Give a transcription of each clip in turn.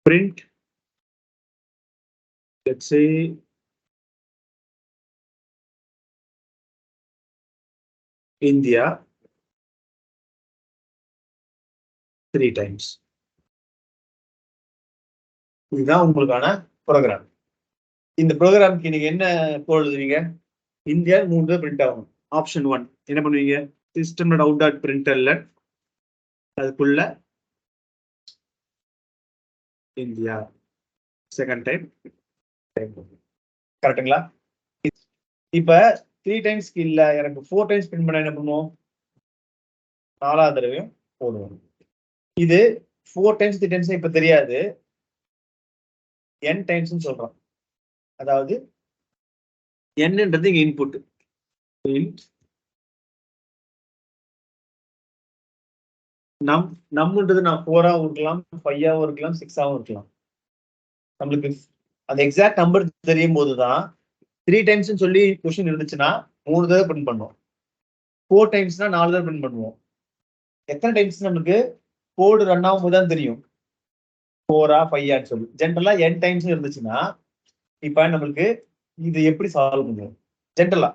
print, let's say India 3 times. இதுதான் உங்களுக்கான program. இந்த ப்ரோக்ராம்க்கு நீங்க என்ன போடுவீங்க? இந்தியா 3 தடவை பிரிண்ட் ஆகும். ஆப்ஷன் 1 என்ன பண்ணுவீங்க? system.out.println அதுக்குள்ள இந்தியா செகண்ட் டைம் கரெக்ட்டுங்களா? இப்ப 3 டைம்ஸ்க்கு இல்ல எனக்கு 4 டைம்ஸ் பிரிண்ட் பண்ண என்ன பண்ணுவோம்? 4வது தடவையும் போடுவோம். இது 4 டைம்ஸ் 3 டைம்ஸ் இப்ப தெரியாது. n டைம்ஸ் சொல்றோம். அதாவது nன்றது இங்க இன்புட். int நம்மன்றது நான் 4ஆவும் இருக்கலாம், 5ஆவும் இருக்கலாம், 6ஆவும் இருக்கலாம். நம்மளுக்கு அந்த எக்ஸாக்ட் நம்பர் தெரியும் போதுதான் 3 டைம்ஸ் சொல்லி கொஸ்டின் இருந்துச்சுன்னா 3 தடவை பிரிண்ட் பண்ணுவோம். 4 டைம்ஸ்னா 4 தடவை பிரிண்ட் பண்ணுவோம். எத்தனை டைம்ஸ் நமக்கு கோடு ரன் ஆகும் போதுதான் தெரியும் 4ஆ 5ஆன்னு சொல்லி. ஜென்ரலா n டைம்ஸ் இருந்துச்சுன்னா இப்ப நம்மளுக்கு இது எப்படி சால்வ் பண்ணுவோம்? ஜென்ரலா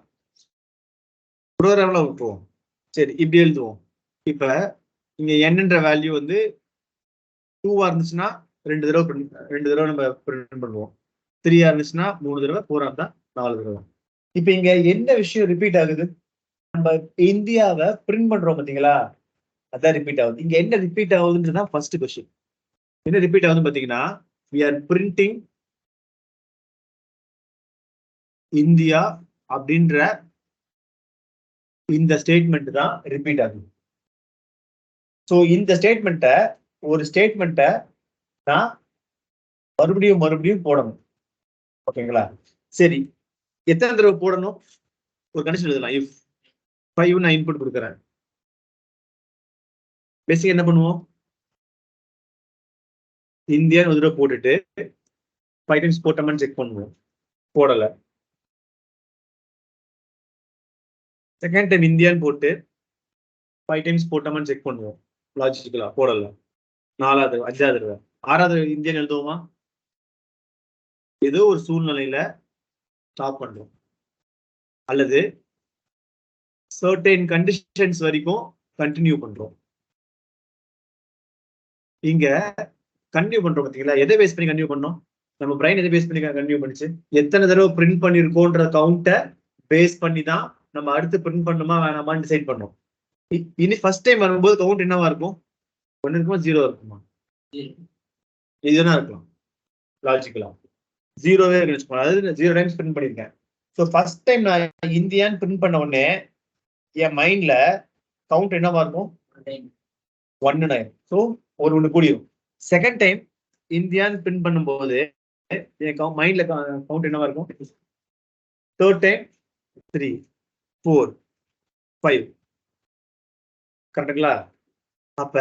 ப்ரோக்ராம்ல விட்டுருவோம். சரி இப்படி எழுதுவோம். இப்ப இங்க nன்ற வேல்யூ வந்து 2ஆ இருந்துச்சுன்னா 2 தடவை நம்ம பிரிண்ட் பண்ணுவோம். 3ஆ இருந்துச்சுன்னா 3 தடவை, 4ஆ இருந்தா 4 தடவை. இப்ப இங்க என்ன விஷயம் ரிப்பீட் ஆகுது? நம்ம இந்தியாவை பிரிண்ட் பண்றோம் பாத்தீங்களா, அதான் ரிப்பீட் ஆகுது. இங்க என்ன ரிப்பீட் ஆகுதுன்றதுதான் ஃபர்ஸ்ட் கொஸ்டின். என்ன ரிப்பீட் ஆகுதுன்னு பாத்தீங்கன்னா, we are printing இந்தியா அப்படின்ற இந்த ஸ்டேட்மெண்ட் தான் ரிப்பீட் ஆகுது. சோ இந்த ஒரு ஸ்டேட்மெண்ட்டை நான் மறுபடியும் போடணும். ஓகேங்களா? சரி, எத்தனை தடவை போடணும்? ஒரு கண்டிஷன் எழுதலாம். இஃப் 5 நான் இன்புட் கொடுக்குறேன். பேசிக் என்ன பண்ணுவோம்? இந்தியா ஒரு தடவை போட்டுட்டு 5 டைம்ஸ் போட்டோம்னு செக் பண்ணுவோம். போடல. செகண்ட் டைம் இந்தியான்னு போட்டு 5 டைம்ஸ் போட்டோம்னு செக் பண்ணுவோம். லாஜிக்கலா போடல. 4வது, 5வது தடவை, 6வது இந்தியன் எழுதுவோமா? ஏதோ ஒரு சூழ்நிலையில ஸ்டாப் பண்றோம். அல்லது சர்டைன் கண்டிஷன்ஸ் வரைக்கும் கண்டினியூ பண்றோம். இங்க கண்டினியூ பண்றோம் பாத்தீங்களா? எதை பேஸ் பண்ணி கண்டினியூ பண்ணோம்? நம்ம பிரைன் எதை பேஸ் பண்ணி கண்டினியூ பண்ணிச்சு? எத்தனை தடவை பிரிண்ட் பண்ணிருக்கோன்ற கவுண்ட்டை பேஸ் பண்ணி தான் நம்ம அடுத்து பிரிண்ட் பண்ணுமா வேணாமான்னு டிசைட் பண்ணோம். இனி ஃபர்ஸ்ட் டைம் வரும்போது கவுண்ட் என்னவா இருக்கும்? 1 இருக்குமா 0 இருக்குமா? இதுதான் இருக்கலாம். லாஜிக்கலா 0வே இருக்குன்னு, அதாவது 0 டைம்ஸ் பிரிண்ட் பண்ணிருக்கேன். ஸோ ஃபர்ஸ்ட் டைம் நான் இந்தியான்னு பிரிண்ட் பண்ண உடனே என் மைண்ட்ல கவுண்ட் என்னவா இருக்கும்? 1 ஸோ ஒரு 1 கூடியும். செகண்ட் டைம் இந்தியான்னு பிரிண்ட் பண்ணும்போது என் மைண்ட்ல கவுண்ட் என்னவா இருக்கும்? Third time 3, 4, 5. கரெக்டுங்களா? அப்ப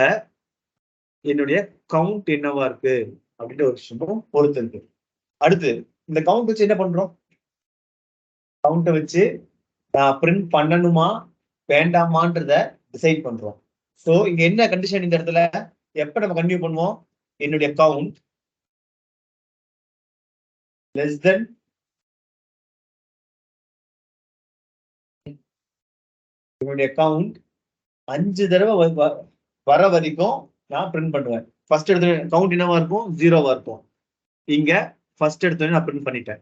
என்னுடைய கவுண்ட் என்னவா இருக்கு அப்படின்ற ஒரு விஷயமும் பொறுத்து இருக்கு. அடுத்து இந்த கவுண்ட் வச்சு என்ன பண்றோம்? கவுண்ட்டை வச்சு நான் பிரிண்ட் பண்ணணுமா வேண்டாமான்றத டிசைட் பண்றோம். சோ இங்க என்ன கண்டிஷன் இந்த இடத்துல? எப்ப நம்ம கண்டினியூ பண்ணுவோம்? என்னுடைய கவுண்ட் லெஸ் தென் என்னுடைய கவுண்ட் 5 தடவை வர வரைக்கும் நான் பிரிண்ட் பண்ணுவேன். ஃபர்ஸ்ட் எடுத்த கவுண்ட் என்னவா இருக்கும்? 0வா இருக்கும். இங்க ஃபர்ஸ்ட் எடுத்தோடனே நான் பிரிண்ட் பண்ணிட்டேன்.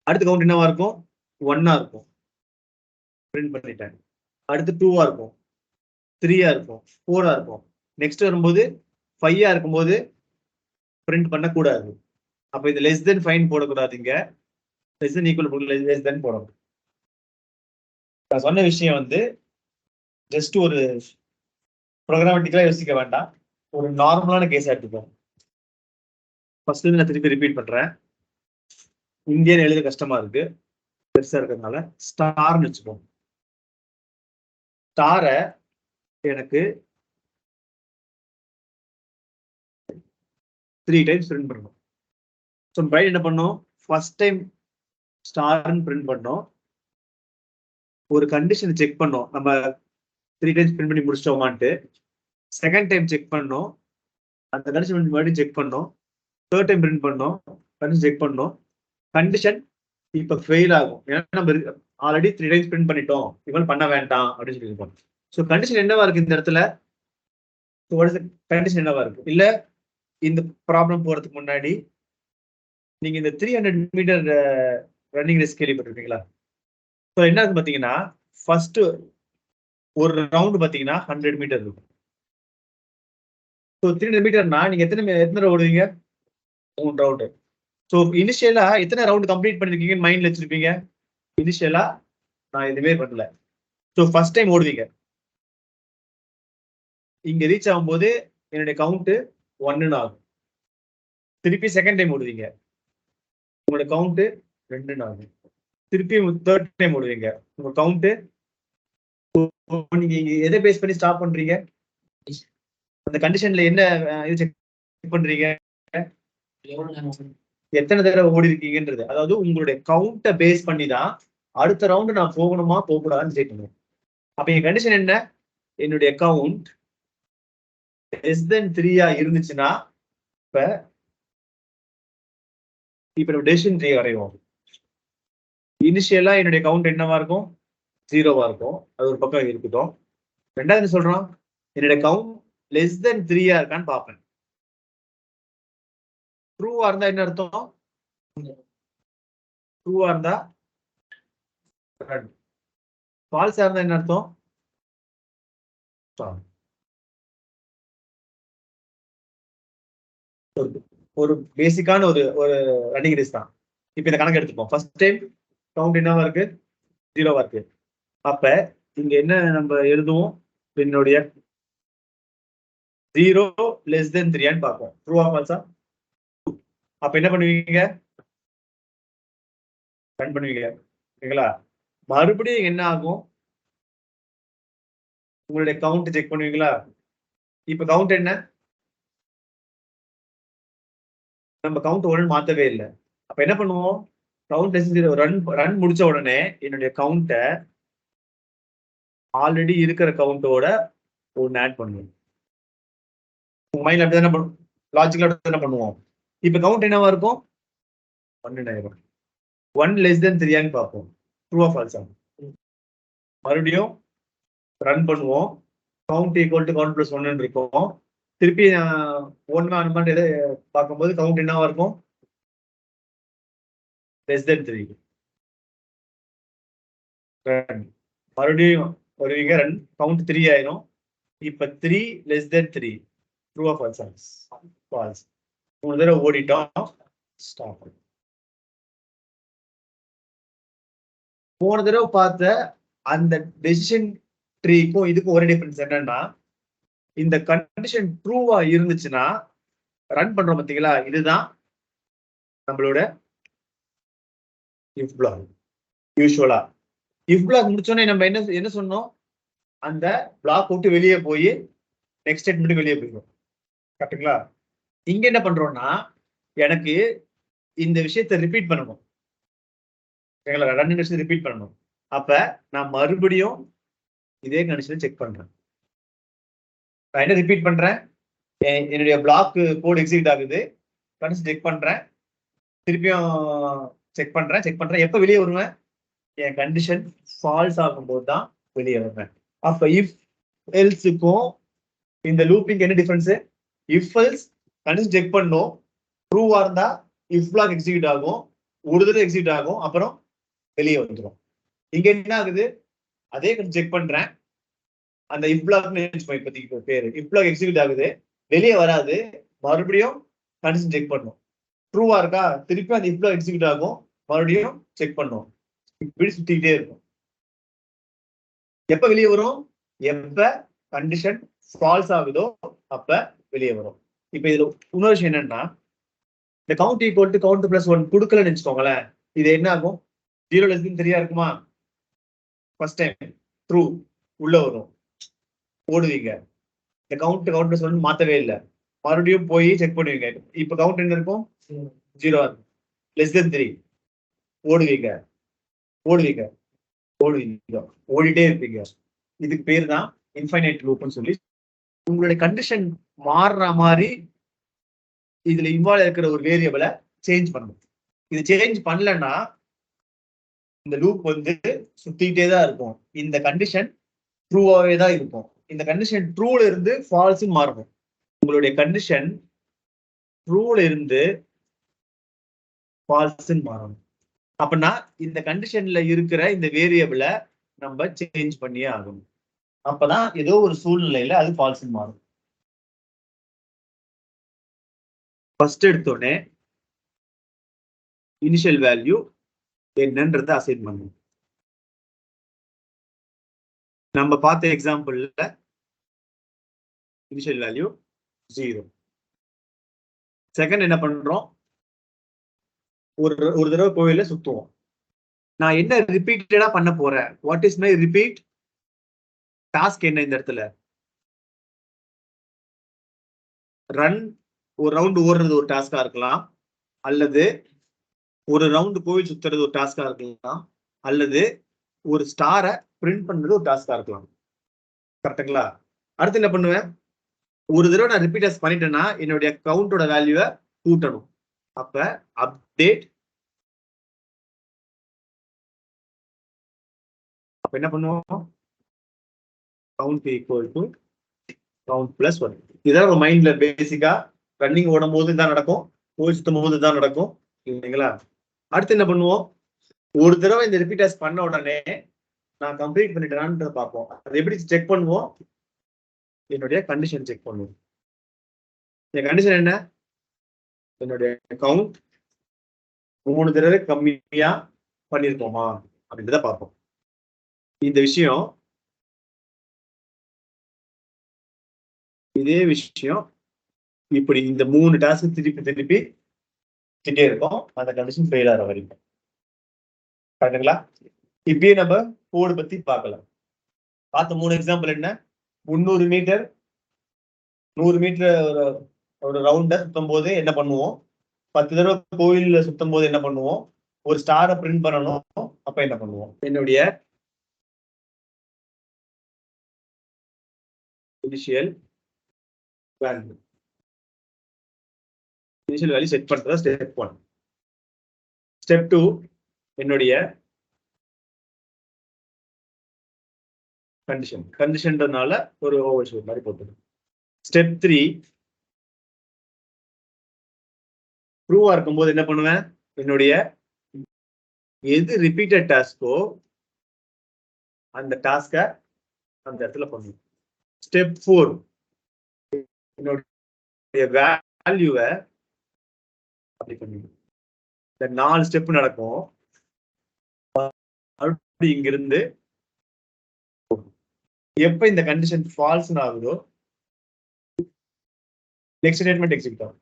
அடுத்த கவுண்ட் என்னவா இருக்கும்? 1ஆ இருக்கும். பிரிண்ட் பண்ணிட்டேன். அடுத்து 2ஆ இருக்கும், 3ஆ இருக்கும், 4ஆ இருக்கும். நெக்ஸ்ட் வரும்போது 5ஆ இருக்கும்போது பிரிண்ட் பண்ணக்கூடாது. அப்ப இது லெஸ் தென் 5 போடக்கூடாது. இங்க less then equal less than போடணும். நான் சொன்ன விஷயம் வந்து ஜஸ்ட் ஒரு ப்ரோக்ராமட்டிக்கலா யோசிக்க வேண்டாம். ஒரு நார்மலான கேஸ் எடுத்துப்போம். ஃபர்ஸ்ட் நான் திருப்பி ரிப்பீட் பண்றேன். இந்தியன் எழுத கஷ்டமா இருக்கு, பெருசா இருக்கிறதுனால ஸ்டார்னு வச்சுப்போம். ஸ்டாரை எனக்கு 3 டைம்ஸ் பிரிண்ட் பண்ணணும். ஸோ பிரைட் என்ன பண்ணோம்? ஃபர்ஸ்ட் டைம் ஸ்டார்னு பிரிண்ட் பண்ணோம். ஒரு கண்டிஷன் செக் பண்ணோம், நம்ம 3 டைம்ஸ் பிரிண்ட் பண்ணி முடிச்சிட்டோமான்ட்டு. செகண்ட் டைம் செக் பண்ணோம், அந்த கண்டிஷன் மறுபடியும் செக் பண்ணோம், தேர்ட் டைம் பிரிண்ட் பண்ணோம், கண்டிஷன் செக் பண்ணோம், கண்டிஷன் இப்ப ஃபெயில் ஆகும். ஏன்னா நம்ம ஆல்ரெடி 3 டைம்ஸ் பிரிண்ட் பண்ணிட்டோம், இவன் பண்ண வேண்டாம் அப்படின்னு சொல்லியிருக்கோம். ஸோ கண்டிஷன் என்னவா இருக்கு இந்த இடத்துல? கண்டிஷன் என்னவா இருக்கு? இல்ல இந்த ப்ராப்ளம் போறதுக்கு முன்னாடி நீங்க இந்த 300 மீட்டர் ரன்னிங் ரேஸ் கேள்விப்பட்டிருக்கீங்களா? ஸோ என்ன இருக்கு பாத்தீங்கன்னா, ஃபர்ஸ்ட் ஒரு ரவுண்ட் பாத்தீங்கன்னா 100 மீட்டர் இருக்கும். ஸோ 300 மீட்டர்னா நீங்க எத்தனை ஓடுவீங்க? 3 ரவுண்டு. ஸோ இனிஷியலா எத்தனை ரவுண்ட் கம்ப்ளீட் பண்ணிருக்கீங்கன்னு மைண்ட்ல வச்சிருப்பீங்க? இனிஷியலா நான் எதுவுமே பண்ணல. ஸோ ஃபர்ஸ்ட் டைம் ஓடுவீங்க, இங்க ரீச் ஆகும்போது என்னுடைய கவுண்ட் 1 ஆகும். திருப்பி செகண்ட் டைம் ஓடுவீங்க, உங்களோட கவுண்ட் 2 ஆகும். திருப்பி தேர்ட் டைம் ஓடுவீங்க, உங்க கவுண்ட். நீங்க எதை பேஸ் பண்ணி ஸ்டாப் பண்றீங்க? அந்த கண்டிஷன்ல என்ன இது செக் பண்றீங்க? எத்தனை தடவை ஓடி இருக்கீங்கன்றது. அதாவது உங்களுடைய கவுண்ட்டை பேஸ் பண்ணி தான் அடுத்த ரவுண்டு நான் போகணுமா போகக்கூடாதுன்னு செக் பண்ணுவேன். அப்ப என் கண்டிஷன் என்ன? என்னுடைய கவுண்ட் லெஸ் தென் 3 இருந்துச்சுன்னா இப்ப நம்ம டெசிஷன் ட்ரீ வரைவோம். இனிஷியலா என்னுடைய கவுண்ட் என்னவா இருக்கும்? 0 இருக்கும். அது ஒரு பக்கம் இருக்கட்டும். ரெண்டாவது என்ன சொல்றோம்? என்னுடைய கவுண்ட் லெஸ் தென் 3 இருக்கான்னு பார்ப்பேன். ட்ரூவா இருந்தா என்ன அர்த்தம்? ட்ரூவா இருந்தா ரன். ஃபால்ஸா இருந்தா என்ன அர்த்தம்? ஒரு பேசிக்கான ஒரு ரன்னிங் ரேஸ் தான். இப்ப இந்த கணக்கு எடுத்துப்போம். ஃபர்ஸ்ட் டைம் கவுண்ட் என்னவா இருக்கு? 0 இருக்கு. அப்ப இங்க என்ன நம்ம எழுதுவோம்? என்னுடைய 0 லெஸ் தென் 3 பார்ப்போம். ட்ரூவா ஃபால்ஸா? அப்ப என்ன பண்ணுவீங்க? ரன் பண்ணுவீங்க. ஓகேங்களா? மறுபடியும் என்ன ஆகும்? உங்களுடைய கவுண்ட் செக் பண்ணுவீங்களா? இப்ப கவுண்ட் என்ன? நம்ம கவுண்ட் 1 மாத்தவே இல்லை. அப்ப என்ன பண்ணுவோம்? கவுண்ட் லெஸ் 0 ரன் முடிச்ச உடனே என்னுடைய கவுண்ட ஆல்ரெடி இருக்கிற கவுண்டோட 1 ஆட் பண்ணுவோம். உங்க மைண்ட்ல அப்படி தானே லாஜிக்கலா தானே பண்ணுவோம். இப்ப கவுண்ட் என்னவா இருக்கும்? 1 ஆயிரும். 1 லெஸ் தென் 3 பார்ப்போம். ட்ரூ ஆர் ஃபால்ஸா? மறுபடியும் ரன் பண்ணுவோம். Count equal to count plus 1 இருக்கும். திருப்பி 1 அந்த மாதிரி எதை பார்க்கும்போது கவுண்ட் என்னவா இருக்கும்? Less than 3. ரன். மறுபடியும் வருவீங்க, ரன். கவுண்ட் 3 ஆயிரும். இப்ப 3 லெஸ் தென் 3. ட்ரூ ஆர் ஃபால்ஸா? ஃபால்ஸ். 3 தடவை ஓடிட்டோம். ஸ்டாப். போன தடவை பார்த்த அந்த டெசிஷன் ட்ரீக்கும் இதுக்கும் ஒரே டிஃபரன்ஸ் என்னன்னா, இந்த கண்டிஷன் ட்ரூவா இருந்துச்சுன்னா ரன் பண்றோம் பாத்தீங்களா, இதுதான் நம்மளோட இஃப் பிளாக். யூஸ்வலா இஃப் பிளாக் முடிச்சோடனே நம்ம என்ன சொன்னோம்? அந்த பிளாக் விட்டு வெளியே போய் நெக்ஸ்ட் ஸ்டேட்மெண்ட் வெளியே போயிடும். கரெக்டுங்களா? இங்க என்ன பண்றோம்னா, எனக்கு இந்த விஷயத்தை ரிப்பீட் பண்ணணும். ரன் ரிப்பீட் பண்ணணும். அப்ப நான் மறுபடியும் இதே கண்டிஷன் செக் பண்றேன். நான் என்ன ரிப்பீட் பண்றேன்? என்னுடைய பிளாக் கோட் எக்ஸிக்யூட் ஆகுது, கண்டிஷன் செக் பண்றேன், திருப்பியும் செக் பண்றேன். எப்ப வெளியே வருவேன்? என் கண்டிஷன் ஃபால்ஸ் ஆகும்போது தான் வெளியே வருவேன். அப்ப இஃப் எல்ஸுக்கும் இந்த லூப்பிங் என்ன difference? If else condition check பண்ணும், ட்ரூவா இருந்தா இஃப் பிளாக் எக்ஸிக்யூட் ஆகும், ஒரு தடவை எக்ஸிக்யூட் ஆகும், அப்புறம் வெளியே வந்துடும். இங்க என்ன ஆகுது? அதே கண்டிஷன் செக் பண்றேன், அந்த இஃப் பிளாக்னு இப்போதைக்கு பேரு இஃப் பிளாக் எக்ஸிக்யூட் ஆகுது, வெளியே வராது, மறுபடியும் கண்டிஷன் செக் பண்ணும். ட்ரூவா இருக்கா? திருப்பி அந்த இஃப் பிளாக் எக்ஸிக்யூட் ஆகும், மறுபடியும் செக் பண்ணும். இப்படி சுத்திக்கிட்டே இருக்கும். எப்ப வெளியே வரும்? எப்ப கண்டிஷன் ஃபால்ஸ் ஆகுதோ அப்ப வெளியே வரும். இப்ப இதுல இன்னொரு விஷயம் என்னன்னா, இந்த count equal to count plus 1 கொடுக்கலன்னு வச்சுக்கோங்களேன், இது என்ன ஆகும்? 0 லெஸ் தென் 3 இருக்குமா? ஃபர்ஸ்ட் டைம் ட்ரூ உள்ள வரும், ஓடுவீங்க. இந்த கவுண்ட் பிளஸ் 1 மாத்தவே இல்லை, மறுபடியும் போய் செக் பண்ணுவீங்க. இப்ப கவுண்ட் என்ன இருக்கும்? 0 லெஸ் தென் 3. ஓடுவீங்க ஓடிட்டே இருப்பீங்க. இதுக்கு பேர் தான் இன்ஃபைனைட் லூப்னு சொல்லி. உங்களுடைய கண்டிஷன் மாறுற மாதிரி இதுல இன்வால்வ் இருக்கிற ஒரு வேரியபிளை சேஞ்ச் பண்ணணும். இது சேஞ்ச் பண்ணலன்னா இந்த லூப் வந்து சுத்திக்கிட்டே தான் இருக்கும். இந்த கண்டிஷன் ட்ரூவாவே தான் இருக்கும். இந்த கண்டிஷன் ட்ரூல இருந்து ஃபால்ஸ் மாறணும். உங்களுடைய கண்டிஷன் ட்ரூல இருந்து ஃபால்ஸ் மாறணும். அப்படின்னா இந்த கண்டிஷன்ல இருக்கிற இந்த வேரியபிளை நம்ம சேஞ்ச் பண்ணியே ஆகணும். அப்பதான் ஏதோ ஒரு சூழ்நிலையில அது ஃபால்ஸ் மாறும். ஃபர்ஸ்ட் எடுத்தோடனே இனிஷியல் வேல்யூ என்னன்றதை அசைன் பண்ணணும். நம்ம பார்த்த எக்ஸாம்பிள்ல இனிஷியல் வேல்யூ 0. செகண்ட் என்ன பண்றோம், ஒரு தடவை கோயில சுத்துவோம். நான் என்ன ரிப்பீட்டடா பண்ண போறேன், what is my repeat task என்ன இந்த இடத்துல? ரன் ஒரு ரவுண்ட் ஓடுறது ஒரு டாஸ்கா இருக்கலாம், அல்லது ஒரு ரவுண்ட் கோயில் சுத்துறது ஒரு டாஸ்கா இருக்கலாம், அல்லது ஒரு ஸ்டாரை பிரிண்ட் பண்றது ஒரு டாஸ்கா இருக்கலாம். கரெக்டுங்களா? அடுத்து என்ன பண்ணுவேன், ஒரு தடவை நான் ரிப்பீட்டர்ஸ் பண்ணிட்டேன்னா என்னுடைய கவுண்டோட வேல்யூவை கூட்டணும். அப்ப அப்டேட் அப்ப என்ன பண்ணுவோம், count equal to count plus 1. இதான் நம்ம மைண்ட்ல பேசிக்கா ரன்னிங் ஓடும் போது தான் நடக்கும், கோயில் சுத்தும் போது தான் நடக்கும் இல்லைங்களா? அடுத்து என்ன பண்ணுவோம், ஒரு தடவை இந்த ரிப்பீட்டர்ஸ் பண்ண உடனே நான் கம்ப்ளீட் பண்ணிட்டேனான்னு பார்ப்போம். அது எப்படி செக் பண்ணுவோம், என்னுடைய கண்டிஷன் செக் பண்ணுவோம். என் கண்டிஷன் என்ன, என்னுடைய கவுண்ட் 3 தடவை கம்மியா பண்ணிருக்கோமா அப்படின்றத பார்ப்போம். இந்த விஷயம் இதே விஷயம் இப்படி இந்த 3 டாஸ்க் திருப்பி திட்டே இருக்கும், அந்த கண்டிஷன் ஃபெயில் ஆகிற வரைக்கும். கரெக்டுங்களா? இப்படியே நம்ம கோடு பத்தி பார்க்கலாம். பார்த்த 3 எக்ஸாம்பிள் என்ன, 300 மீட்டர் 100 மீட்டர் ஒரு ரவுண்ட சுத்தும் போது என்ன பண்ணுவோம், 10 தடவை கோயில்ல சுத்தும் போது என்ன பண்ணுவோம், ஒரு ஸ்டாரை பிரிண்ட் பண்ணணும், அப்ப என்ன பண்ணுவோம், என்னுடைய இனிஷியல் வேல்யூ செட் பண்றதா ஸ்டெப் 1. ஸ்டெப் 2 என்னுடைய கண்டிஷன்றதுனால ஒரு ஓவர்ஷூட் மாதிரி போட்டுடும். ஸ்டெப் 3 ட்ரூவா இருக்கும்போது என்ன பண்ணுவேன், என்னுடைய எது ரிப்பீட்டட் டாஸ்கோ அந்த டாஸ்கை அந்த இடத்துல பண்ணுவேன். ஸ்டெப் 4 என்னுடைய வேல்யூவை அப்படி பண்ணுவேன். இந்த 4 ஸ்டெப் நடக்கும். இங்கிருந்து எப்ப இந்த கண்டிஷன் ஃபால்ஸ் ஆகுதோ நெக்ஸ்ட் ஸ்டேட்மெண்ட் எக்ஸிக்யூட் ஆகும்.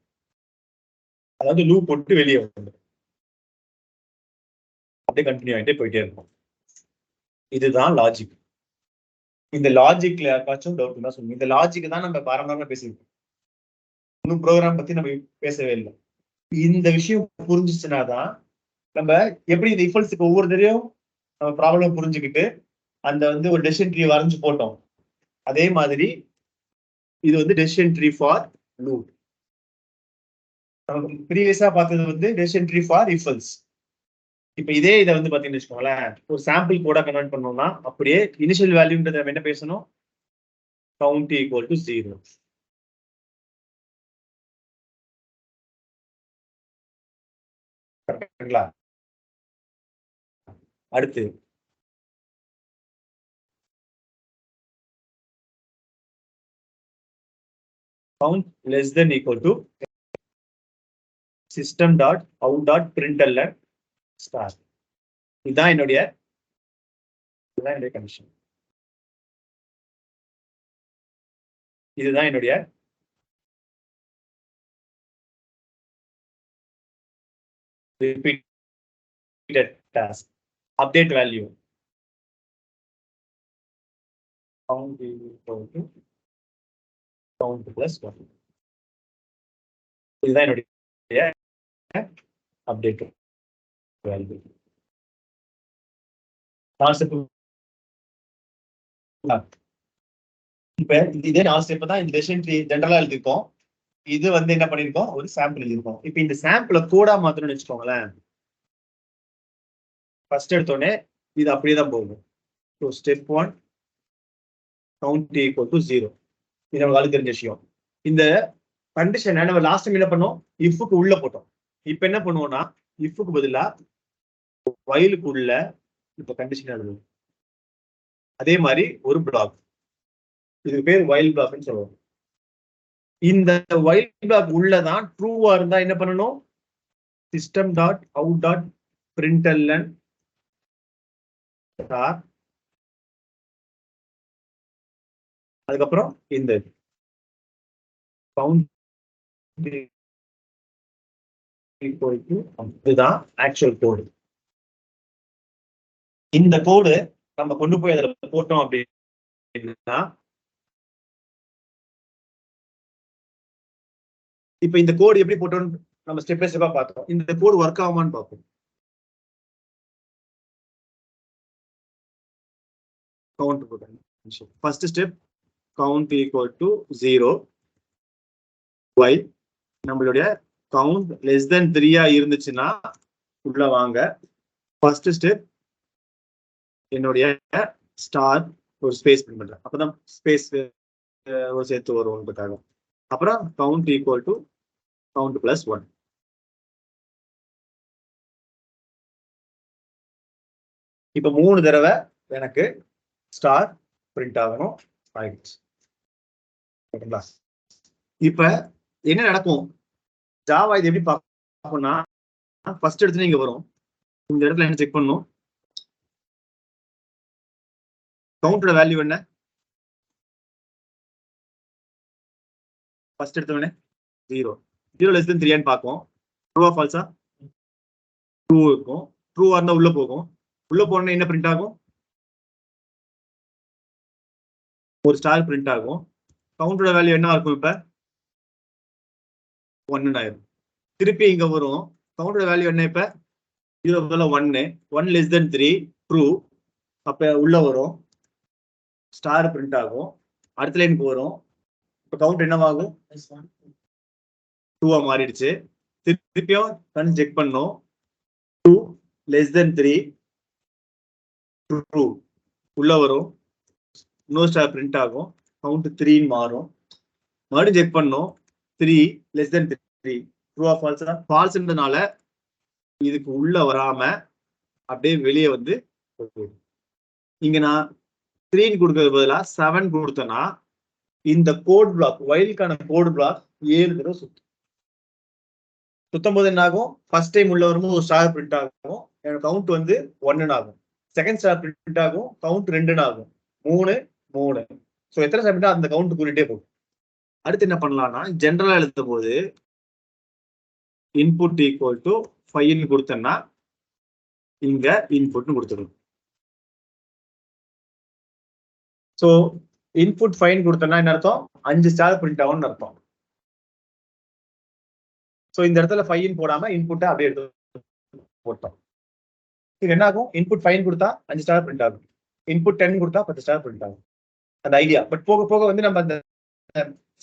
அதாவது லூப் போட்டு வெளியே வந்து அப்படியே கண்டினியூ ஆகிட்டே போயிட்டே இருக்கும். இதுதான் லாஜிக். இந்த லாஜிக்ல யாருக்காச்சும் டவுட் தான் சொல்லுங்க. இந்த லாஜிக் தான் நம்ம பாரம்பரியமா பேசியிருக்கோம், இன்னும் ப்ரோக்ராம் பத்தி நம்ம பேசவே இல்லை. இந்த விஷயம் புரிஞ்சிச்சுனாதான் நம்ம எப்படி இந்த இஃபல்ஸுக்கு ஒவ்வொரு தடையும் நம்ம ப்ராப்ளம் புரிஞ்சுக்கிட்டு அந்த வந்து ஒரு டெசிஷன் ட்ரீ வரைஞ்சு போட்டோம். அதே மாதிரி இது வந்து டெசிஷன் ட்ரீ ஃபார் லூப். நம்ம ப்ரீவியஸா பார்த்தது வந்து டெசிஷன் ட்ரீ ஃபார் இஃபல்ஸ். இப்ப இதே இதை வந்து பாத்தீங்கன்னு வச்சுக்கோங்களேன், ஒரு சாம்பிள் கோடா கன்வெர்ட் பண்ணோம்னா அப்படியே இனிஷியல் வேல்யூன்றத நம்ம என்ன பேசணும், கவுண்ட் ஈக்குவல் டு 0. கரெக்டுங்களா? அடுத்து count less than equal to system dot out dot println star. இதுதான் என்னுடைய கண்டிஷன். இதுதான் என்னுடைய repeated task. Update value count equal to count plus 1. இதுதான் என்னுடைய அப்டேட் வேல்யூ. இப்ப இதே 4 ஸ்டெப் தான் இந்த டெசிஷன் ட்ரீ ஜெனரலா எழுதிருக்கோம். இது வந்து என்ன பண்ணிருக்கோம், ஒரு சாம்பிள் எழுதிருக்கோம். இப்ப இந்த சாம்பிள கோடா மாத்தணும்னு வச்சுக்கோங்களேன். ஃபர்ஸ்ட் எடுத்தோடனே இது அப்படியே தான் போகும். So step 1 count equal to 0. இது நமக்கு ஆளு தெரிஞ்ச விஷயம். இந்த கண்டிஷனை நம்ம லாஸ்ட் டைம் என்ன பண்ணோம், இஃப்க்கு உள்ள போட்டோம். இப்ப என்ன பண்ணுவோம்னா, இஃப்க்கு பதிலா வயலுக்கு உள்ள இப்ப கண்டிஷன் எழுதுவோம். அதே மாதிரி ஒரு பிளாக், இதுக்கு பேர் வயல் பிளாக்னு சொல்லுவோம். இந்த வயல் பிளாக் உள்ளதான் ட்ரூவா இருந்தா என்ன பண்ணணும், system dot out dot println star, அதுக்கப்புறம் இந்த கவுண்ட் இதுதான் ஆக்சுவல் கோடு. இந்த கோடு நம்ம கொண்டு போய் அதுல போட்டோம் அப்படின்னா, இப்ப இந்த கோடு எப்படி போட்டோம் நம்ம ஸ்டெப் பை ஸ்டெப்பா பார்த்தோம். இந்த கோடு ஒர்க் ஆகுமான்னு பார்ப்போம். கவுண்ட் போட்டோம். First step count equal to 0. y நம்மளுடைய கவுண்ட் லெஸ் தென் 3 இருந்துச்சுன்னா உள்ள வாங்க. ஃபர்ஸ்ட் ஸ்டெப் என்னுடைய ஸ்டார் ஒரு ஸ்பேஸ் பிரிண்ட் பண்றேன், அப்பதான் ஸ்பேஸ் ஒரு சேர்த்து வருவோம். அப்புறம் count equal to count plus 1. இப்ப 3 தடவை எனக்கு ஸ்டார் பிரிண்ட் ஆகணும். இப்ப என்ன நடக்கும், ஜாவா இது எப்படி பார்க்கணும்னா, ஃபர்ஸ்ட் எடுத்து இங்க வரும். இந்த இடத்துல என்ன செக் பண்ணணும், கவுண்டோட வேல்யூ என்ன, ஃபர்ஸ்ட் எடுத்தவனே 0. 0 லெஸ் தென் 3 பார்ப்போம். ட்ரூவா ஃபால்ஸா, ட்ரூ இருக்கும். ட்ரூவா இருந்தா உள்ள போகும். உள்ள போனா என்ன பிரிண்ட் ஆகும், ஒரு ஸ்டார் பிரிண்ட் ஆகும். கவுண்டோட வேல்யூ என்ன இருக்கும், இப்ப 1 ஆயிரும். திருப்பி இங்க வரும். கவுண்டோட வேல்யூ என்ன, இப்ப 0 1. 1 லெஸ் தென் 3 ட்ரூ. அப்ப உள்ள வரும், ஸ்டார் பிரிண்ட் ஆகும். அடுத்த லைனுக்கு வரும். இப்ப கவுண்ட் என்னவாகும், 2 மாறிடுச்சு. திருப்பியும் கண் செக் பண்ணும். 2 லெஸ் தென் 3 ட்ரூ. உள்ள வரும், நோ ஸ்டார் பிரிண்ட் ஆகும். கவுண்ட் 3 மாறும். மறுபடியும் செக் பண்ணும். 3 லெஸ் தென் 3 ட்ரூவா ஃபால்ஸா, ஃபால்ஸ்ன்றதுனால இதுக்கு உள்ள வராம அப்படியே வெளியே வந்து இங்க நான் 3 கொடுக்கறது பதிலா 7 கொடுத்தேன்னா இந்த கோட் பிளாக், வயலுக்கான கோட் பிளாக் 7 தடவை சுத்தும் போது என்ன ஆகும், ஃபர்ஸ்ட் டைம் உள்ள வரும்போது ஒரு ஸ்டார் பிரிண்ட் ஆகும். என்னோட கவுண்ட் வந்து 1 ஆகும். செகண்ட் ஸ்டார் பிரிண்ட் ஆகும், கவுண்ட் 2 ஆகும். 3 3. ஸோ எத்தனை ஸ்டார் அந்த கவுண்ட் கூட்டிட்டே போகும். அடுத்து என்ன பண்ணலாம்னா, ஜென்ரலா எழுதும் போது இன்புட் ஈக்குவல் டு 5 கொடுத்தேன்னா இங்க இன்புட்னு கொடுத்துடும். ஸோ இன்புட் 5 கொடுத்தேன்னா என்ன அர்த்தம், 5 ஸ்டார் பிரிண்ட் ஆகும்னு அர்த்தம். ஸோ இந்த இடத்துல 5 போடாம இன்புட்டை அப்படியே எடுத்து போட்டோம். இது என்ன ஆகும், இன்புட் 5 கொடுத்தா 5 ஸ்டார் பிரிண்ட் ஆகும். இன்புட் 10 கொடுத்தா 10 ஸ்டார் பிரிண்ட் ஆகும். அந்த ஐடியா. பட் போக போக வந்து நம்ம அந்த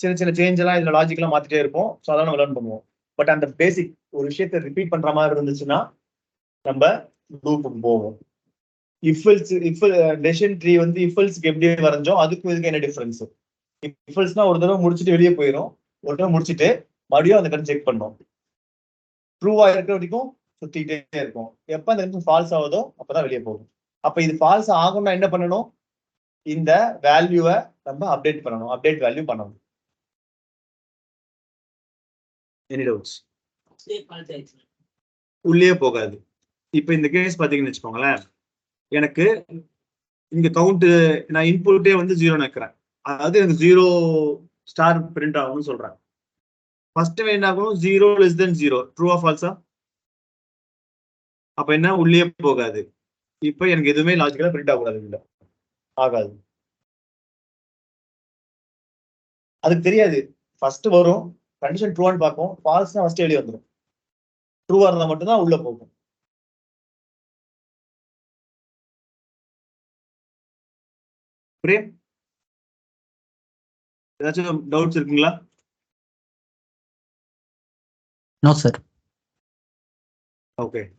சின்ன சின்ன சேஞ்ச் எல்லாம் இதுல லாஜிக் எல்லாம் மாத்திட்டே இருப்போம். ஸோ அதெல்லாம் நம்ம லேர்ன் பண்ணுவோம். பட் அந்த பேசிக் ஒரு விஷயத்தை ரிப்பீட் பண்ற மாதிரி இருந்துச்சுன்னா நம்ம லூப்புக்கு போவோம். இஃப் டெசிஷன் ட்ரீ வந்து இஃபல்ஸ்க்கு எப்படி வரைஞ்சோம், அதுக்கும் இதுக்கு என்ன டிஃபரன்ஸ். இஃபல்ஸ்னா ஒரு தடவை முடிச்சுட்டு வெளியே போயிடும், ஒரு தடவை முடிச்சுட்டு மறுபடியும் அந்த கணக்கு செக் பண்ணோம். ட்ரூவா இருக்கிற வரைக்கும் சுத்திக்கிட்டே இருக்கும். எப்ப அந்த கணக்கு ஃபால்ஸ் ஆகுதோ அப்பதான் வெளியே போகும். அப்ப இது ஃபால்ஸ் ஆகும்னா என்ன பண்ணணும், இந்த வேல்யூவை நம்ம அப்டேட் பண்ணணும், அப்டேட் வேல்யூ பண்ணணும். Any doubts? உள்ளே போகாது. இப்ப இந்த கேஸ் பாத்தீங்கன்னு வச்சுக்கோங்களேன், எனக்கு இங்க கவுண்ட் நான் இன்புட்டே வந்து 0 வைக்கிறேன். அதாவது எனக்கு 0 ஸ்டார் பிரிண்ட் ஆகும்னு சொல்றேன். ஃபர்ஸ்ட் என்ன ஆகும், 0 லெஸ் தென் 0 ட்ரூவா ஃபால்ஸா, அப்ப என்ன உள்ளே போகாது. இப்ப எனக்கு எதுவுமே லாஜிக்கலா பிரிண்ட் ஆகக்கூடாது, இல்ல ஆகாது. அதுக்கு தெரியாது. ஃபர்ஸ்ட் வரும், கண்டிஷன் ட்ரூவான்னு பார்க்கும், ஃபால்ஸ்னா ஃபர்ஸ்ட் வெளியே வந்துடும். ட்ரூவா இருந்தா மட்டும்தான் உள்ள போகும். பிரேம், ஏதாச்சும் டவுட்ஸ் இருக்குங்களா? No, sir. Okay.